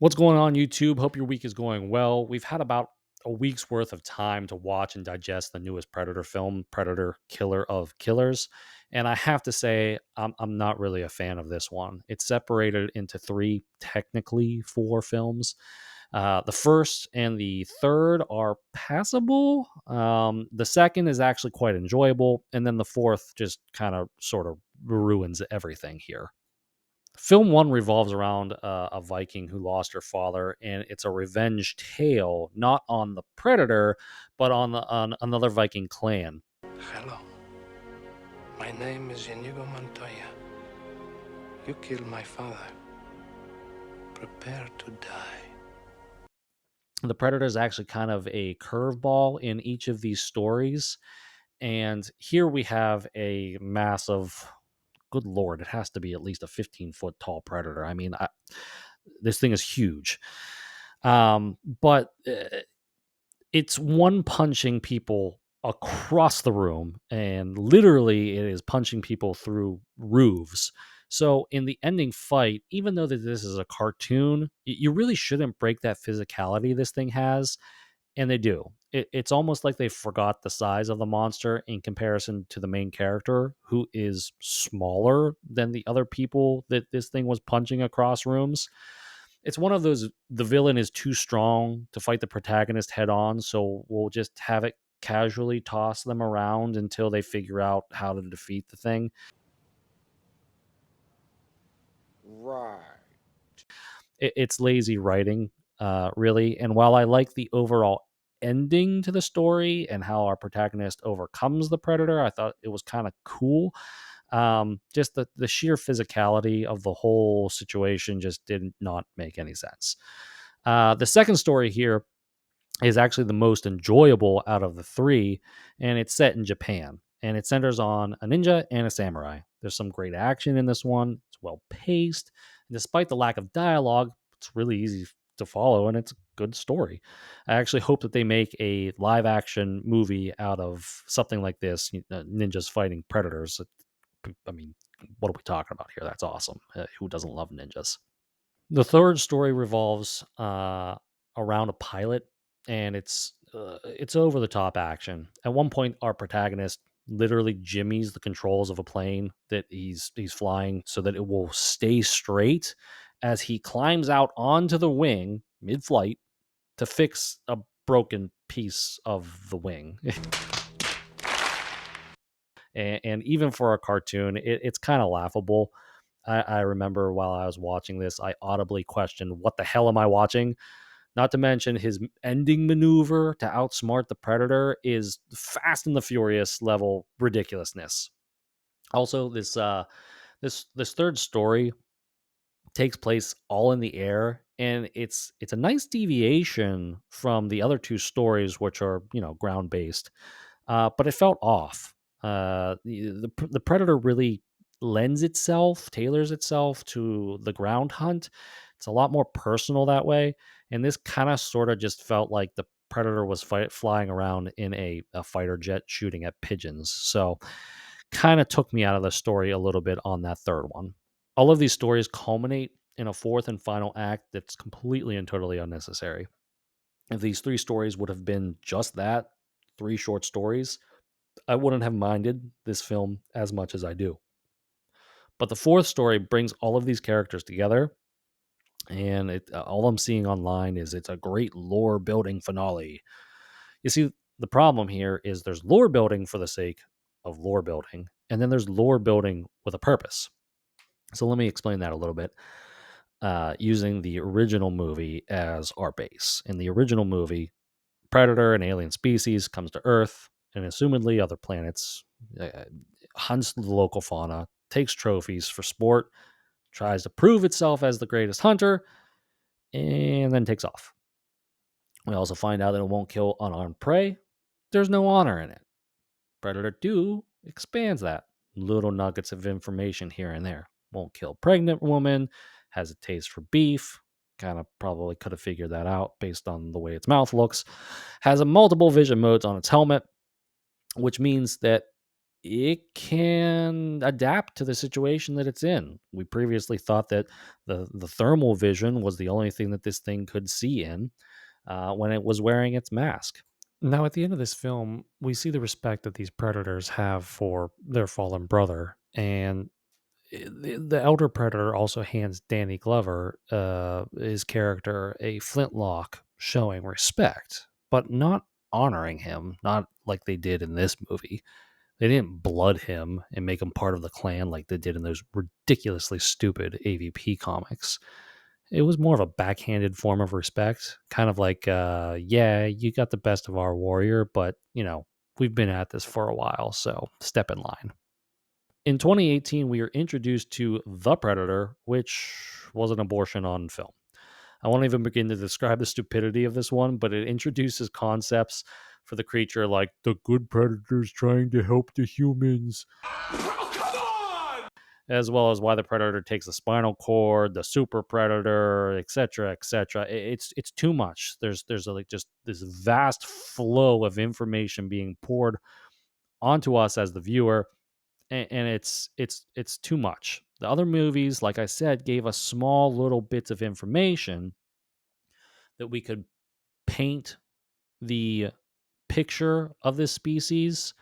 What's going on, YouTube? Hope your week is going well. We've had about a week's worth of time to watch and digest the newest Predator film, Predator Killer of Killers. And I have to say, I'm not really a fan of this one. It's separated into three, technically four films. The first and the third are passable. The second is actually quite enjoyable. And then the fourth just kind of sort of ruins everything here. Film one revolves around a Viking who lost her father, and it's a revenge tale, not on the predator, but on another Viking clan. Hello, my name is Inigo Montoya. You killed my father. Prepare to die. The predator is actually kind of a curveball in each of these stories, and here we have a massive. Good lord, it has to be at least a 15-foot tall predator. I mean, this thing is huge. But it's one punching people across the room, and literally it is punching people through roofs. So in the ending fight, even though that this is a cartoon, you really shouldn't break that physicality this thing has, and they do. It's almost like they forgot the size of the monster in comparison to the main character, who is smaller than the other people that this thing was punching across rooms. It's one of those, the villain is too strong to fight the protagonist head on, so we'll just have it casually toss them around until they figure out how to defeat the thing. Right. It's lazy writing, really. And while I like the overall ending to the story and how our protagonist overcomes the predator, I thought it was kind of cool. Just the sheer physicality of the whole situation just did not make any sense. The second story here is actually the most enjoyable out of the three, and it's set in Japan. And it centers on a ninja and a samurai. There's some great action in this one. It's well paced. And despite the lack of dialogue, it's really easy to follow and it's a good story. I actually hope that they make a live action movie out of something like this, ninjas fighting predators. I mean, what are we talking about here? That's awesome. Who doesn't love ninjas? The third story revolves around a pilot, and it's over the top action. At one point, our protagonist literally jimmies the controls of a plane that he's flying so that it will stay straight as he climbs out onto the wing mid-flight to fix a broken piece of the wing. And even for a cartoon, it's kind of laughable. I remember while I was watching this, I audibly questioned, "What the hell am I watching?" Not to mention his ending maneuver to outsmart the Predator is Fast and the Furious level ridiculousness. Also, this third story takes place all in the air, and it's a nice deviation from the other two stories, which are ground based. But it felt off. The Predator really tailors itself to the ground hunt. It's a lot more personal that way, and this kind of sort of just felt like the Predator was flying around in a fighter jet shooting at pigeons. So, kind of took me out of the story a little bit on that third one. All of these stories culminate in a fourth and final act that's completely and totally unnecessary. If these three stories would have been just that, three short stories, I wouldn't have minded this film as much as I do. But the fourth story brings all of these characters together, and all I'm seeing online is it's a great lore building finale. You see, the problem here is there's lore building for the sake of lore building, and then there's lore building with a purpose. So let me explain that a little bit, using the original movie as our base. In the original movie, Predator, an alien species, comes to Earth and assumedly other planets, uh, hunts the local fauna, takes trophies for sport, tries to prove itself as the greatest hunter, and then takes off. We also find out that it won't kill unarmed prey. There's no honor in it. Predator 2 expands that. Little nuggets of information here and there. Won't kill pregnant woman, has a taste for beef, kind of probably could have figured that out based on the way its mouth looks. Has a multiple vision modes on its helmet, which means that it can adapt to the situation that it's in. We previously thought that the thermal vision was the only thing that this thing could see in when it was wearing its mask. Now, at the end of this film, we see the respect that these predators have for their fallen brother, and the elder predator also hands Danny Glover, his character, a flintlock, showing respect, but not honoring him, not like they did in this movie. They didn't blood him and make him part of the clan like they did in those ridiculously stupid AVP comics. It was more of a backhanded form of respect, kind of like, yeah, you got the best of our warrior, but, we've been at this for a while, so step in line. In 2018, we are introduced to The Predator, which was an abortion on film. I won't even begin to describe the stupidity of this one, but it introduces concepts for the creature like the good predators trying to help the humans, as well as why the predator takes the spinal cord, the super predator, etc., etc. It's too much. There's like just this vast flow of information being poured onto us as the viewer, and it's too much. The other movies, like I said, gave us small little bits of information that we could paint the picture of this species.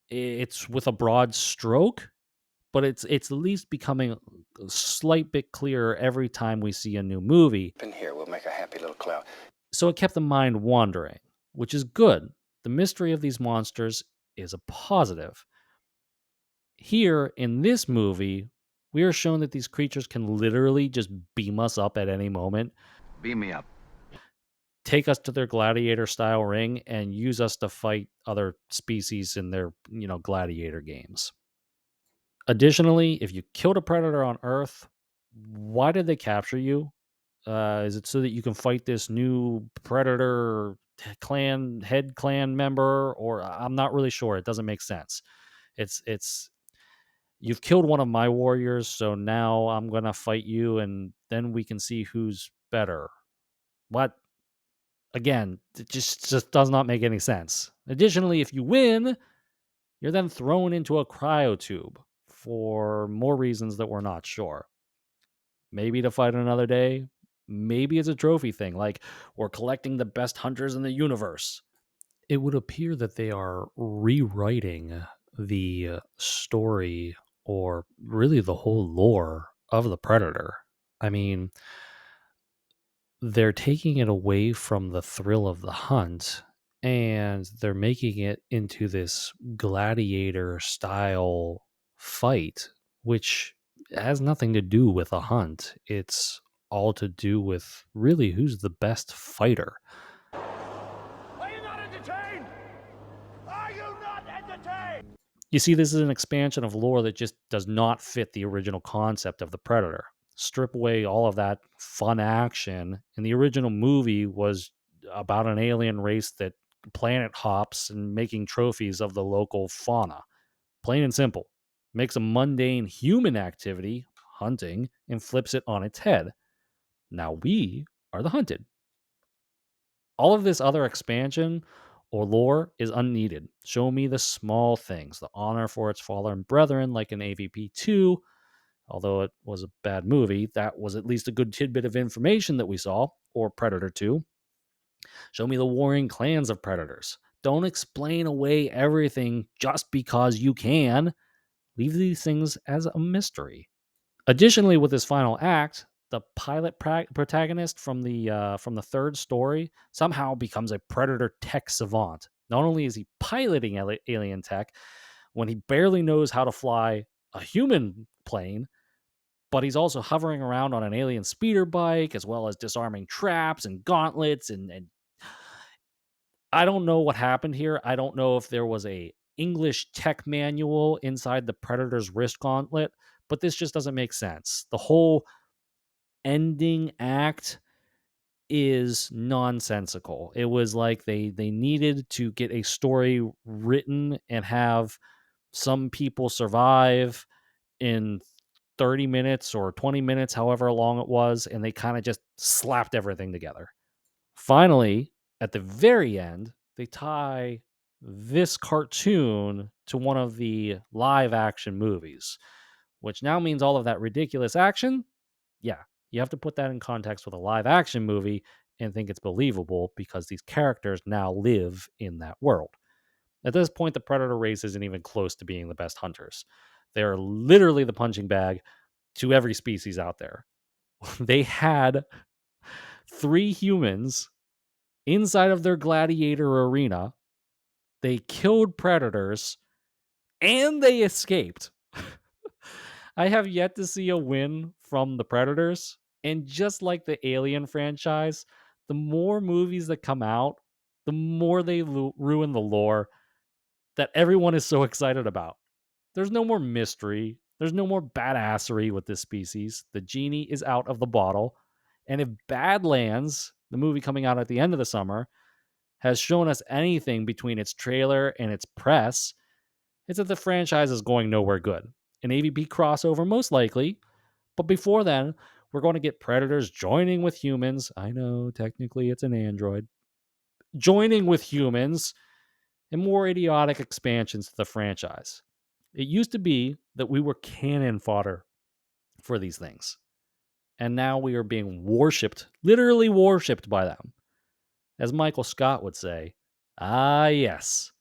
It's with a broad stroke, but it's at least becoming a slight bit clearer every time we see a new movie. In here, we'll make a happy little cloud. So it kept the mind wandering, which is good. The mystery of these monsters is a positive. Here in this movie, we are shown that these creatures can literally just beam us up at any moment, Beam me up. take us to their gladiator style ring, and use us to fight other species in their, gladiator games. Additionally, if you killed a predator on Earth, why did they capture you? Is it so that you can fight this new predator clan member, or I'm not really sure. It doesn't make sense. It's you've killed one of my warriors, so now I'm gonna fight you, and then we can see who's better. What? Again, it just does not make any sense. Additionally, if you win, you're then thrown into a cryotube for more reasons that we're not sure. Maybe to fight another day. Maybe it's a trophy thing, like we're collecting the best hunters in the universe. It would appear that they are rewriting the story, or really the whole lore of the Predator. I mean, they're taking it away from the thrill of the hunt, and they're making it into this gladiator style fight, which has nothing to do with a hunt. It's all to do with really who's the best fighter. Are you not entertained? Are you not entertained? You see, this is an expansion of lore that just does not fit the original concept of the Predator. Strip away all of that fun action, and the original movie was about an alien race that planet hops and making trophies of the local fauna. Plain and simple. Makes a mundane human activity, hunting, and flips it on its head. Now we are the hunted. All of this other expansion or lore is unneeded. Show me the small things, the honor for its fallen brethren, like in AVP 2. Although it was a bad movie, that was at least a good tidbit of information that we saw, or Predator 2. Show me the warring clans of predators. Don't explain away everything just because you can. Leave these things as a mystery. Additionally, with this final act, the pilot protagonist from the third story somehow becomes a predator tech savant. Not only is he piloting alien tech when he barely knows how to fly a human plane, but he's also hovering around on an alien speeder bike, as well as disarming traps and gauntlets. And I don't know what happened here. I don't know if there was a English tech manual inside the Predator's wrist gauntlet, but this just doesn't make sense. The whole ending act is nonsensical. It was like they needed to get a story written and have some people survive in 30 minutes or 20 minutes, however long it was, and they kind of just slapped everything together. Finally, at the very end, they tie this cartoon to one of the live action movies, which now means all of that ridiculous action. Yeah, you have to put that in context with a live action movie and think it's believable because these characters now live in that world. At this point, the predator race isn't even close to being the best hunters. They're literally the punching bag to every species out there. They had 3 humans inside of their gladiator arena. They killed predators and they escaped. I have yet to see a win from the Predators. And just like the Alien franchise, the more movies that come out, the more they ruin the lore that everyone is so excited about. There's no more mystery. There's no more badassery with this species. The genie is out of the bottle. And if Badlands, the movie coming out at the end of the summer, has shown us anything between its trailer and its press, it's that the franchise is going nowhere good. An AVP crossover, most likely. But before then, we're going to get predators joining with humans. I know, technically, it's an android. Joining with humans and more idiotic expansions to the franchise. It used to be that we were cannon fodder for these things. And now we are being worshipped, literally worshipped by them. As Michael Scott would say, ah, yes,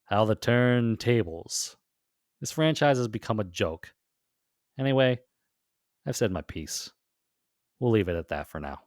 how the turntables. This franchise has become a joke. Anyway, I've said my piece. We'll leave it at that for now.